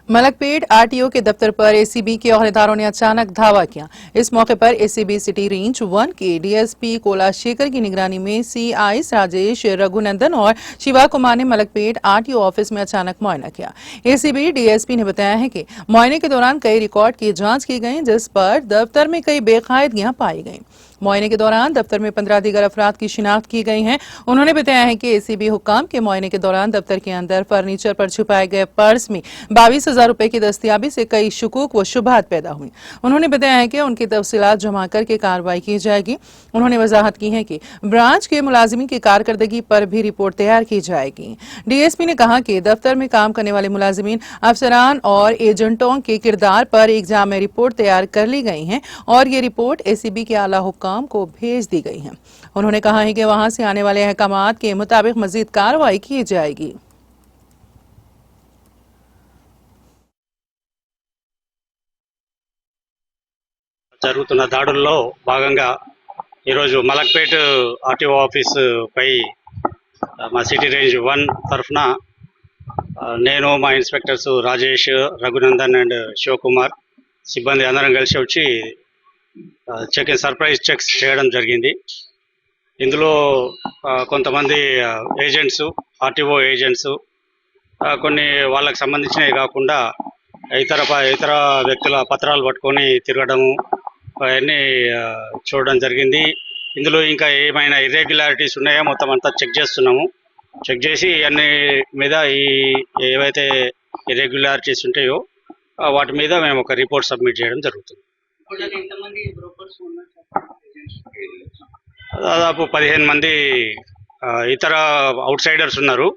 Malakpet RTO के दफ्तर पर एसीबी के अहदेदारों ने अचानक धावा किया। इस मौके पर एसीबी सिटी रेंज 1 के डीएसपी कोलाशेखर की निगरानी में सीआई राजेश रघुनंदन और शिवा कुमार ने मलकपेट आरटीओ ऑफिस में अचानक मुआयना किया। एसीबी डीएसपी ने बताया है कि मुआयने के दौरान कई रिकॉर्ड की जांच की गई, जिस पर दफ्तर में कई बेकायदगियां पाई गईं। मुआयने के दौरान दफ्तर में 15 दीगर अफराद की शिनाख्त की गई है। उन्होंने बताया है कि एसीबी हुक्काम के मुआयने के दौरान दफ्तर के अंदर फर्नीचर पर छुपाए गए पर्स में 22,000 रुपए की दस्तियाबी से कई शुकूक व शुबहात पैदा हुई। उन्होंने बताया है कि उनकी तफसीलात जमा करके कार्रवाई की जाएगी। उन्होंने वजाहत की है कि ब्रांच के मुलाजिमीन की कारकर्दगी पर भी रिपोर्ट तैयार की जाएगी। डीएसपी ने कहा कि दफ्तर में काम करने वाले मुलाजिमीन, अफसरान और एजेंटों के किरदार पर एक जामे रिपोर्ट तैयार कर ली गई है और ये रिपोर्ट एसीबी के आला हुक्काम को भेज दी गई है। उन्होंने कहा है कि वहां से आने वाले अहकामात के मुताबिक मजीद कार्रवाई की जाएगी। జరుగుతున్న దాడుల్లో భాగంగా ఈరోజు మలక్పేట్ ఆర్టీఓ ఆఫీస్ పై మా సిటీ రేంజ్ 1 తరఫున నేను మా ఇన్స్పెక్టర్స్ రాజేష్, రఘునందన్ అండ్ శివకుమార్ సిబ్బంది అందరం కలిసి వచ్చి సర్ప్రైజ్ చెక్స్ చేయడం జరిగింది. ఇందులో కొంతమంది ఏజెంట్స్, ఆర్టీఓ ఏజెంట్స్, కొన్ని వాళ్ళకి సంబంధించినవి కాకుండా ఇతర వ్యక్తుల పత్రాలు పట్టుకొని తిరగడము అవన్నీ చూడడం జరిగింది. ఇందులో ఇంకా ఏమైనా ఇర్రెగ్యులారిటీస్ ఉన్నాయో మొత్తం అంతా చెక్ చేస్తున్నాము. చెక్ చేసి అన్ని మీద ఏవైతే ఇర్రెగ్యులారిటీస్ ఉంటాయో వాటి మీద మేము ఒక రిపోర్ట్ సబ్మిట్ చేయడం జరుగుతుంది. దాదాపు 15 మంది ఇతర అవుట్ సైడర్స్ ఉన్నారు.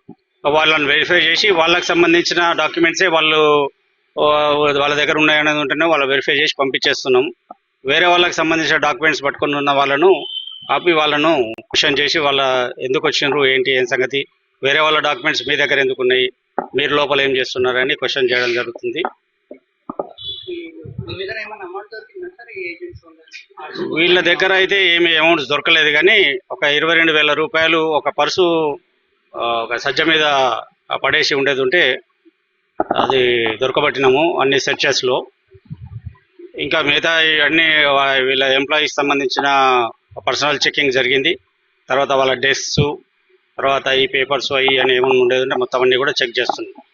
వాళ్ళని వెరిఫై చేసి వాళ్ళకి సంబంధించిన డాక్యుమెంట్సే వాళ్ళ దగ్గర ఉన్నాయనేది ఉంటేనే వాళ్ళు వెరిఫై చేసి పంపించేస్తున్నాం. వేరే వాళ్ళకి సంబంధించిన డాక్యుమెంట్స్ పట్టుకొని ఉన్న వాళ్ళను ఆపి వాళ్ళను క్వశ్చన్ చేసి వాళ్ళ ఎందుకు వచ్చినారు, ఏంటి, ఏం సంగతి, వేరే వాళ్ళ డాక్యుమెంట్స్ మీ దగ్గర ఎందుకు ఉన్నాయి, మీరు లోపల ఏం చేస్తున్నారని క్వశ్చన్ చేయడం జరుగుతుంది. వీళ్ళ దగ్గర అయితే ఏమి అమౌంట్స్ దొరకలేదు, కానీ ఒక 22,000 రూపాయలు ఒక పర్సు ఒక సజ్జ మీద పడేసి ఉండేది ఉంటే అది దొరకబట్టినాము అన్ని సెర్చెస్లో. ఇంకా మిగతా అన్ని వీళ్ళ ఎంప్లాయీస్ సంబంధించిన పర్సనల్ చెకింగ్ జరిగింది. తర్వాత వాళ్ళ డెస్క్స్, తర్వాత ఈ పేపర్స్ అవి అని ఏమైనా ఉండేది ఉంటే మొత్తం అన్ని కూడా చెక్ చేస్తున్నాం.